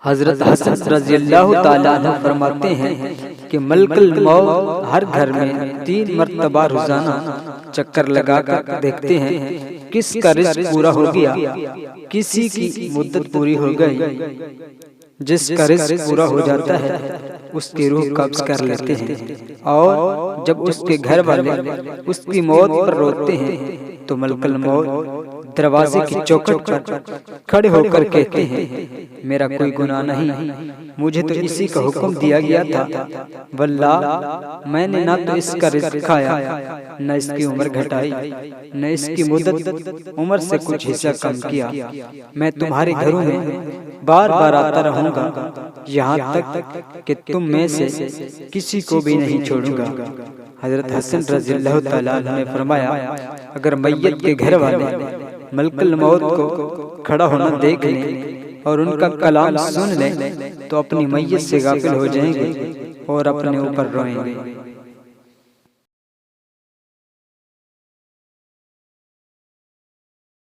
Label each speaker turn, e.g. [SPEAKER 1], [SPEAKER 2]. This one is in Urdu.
[SPEAKER 1] حضرت حسن رضی اللہ تعالیٰ عنہ فرماتے ہیں کہ ملک الموت ہر گھر میں 3 مرتبہ روزانہ چکر لگا کر دیکھتے ہیں کس کا رزق پورا ہو گیا، کسی کی مدت پوری ہو گئی۔ جس کا رزق پورا ہو جاتا ہے اس کی روح قبض کر لیتے ہیں، اور جب اس کے گھر والے اس کی موت پر روتے ہیں تو ملک الموت دروازے کی چوکھٹ پر کھڑے ہو کر کہتے ہیں میرا کوئی گناہ نہیں، مجھے تو اسی کا حکم دیا گیا تھا، واللہ میں نے نہ تو اس کا رزق کھایا، نہ اس کی عمر گھٹائی، نہ اس کی مدت عمر سے کچھ حصہ کم کیا۔ میں تمہارے گھروں میں بار بار آتا رہوں گا یہاں تک کہ تم میں سے کسی کو بھی نہیں چھوڑوں گا۔ حضرت حسن رضی اللہ تعالیٰ عنہ نے فرمایا اگر میت کے گھر والے ملک الموت کو کھڑا ہونا دیکھ لیں اور ان کا کلام سن لیں تو اپنی میت سے غافل ہو جائیں گے اور اپنے اوپر روئیں گے۔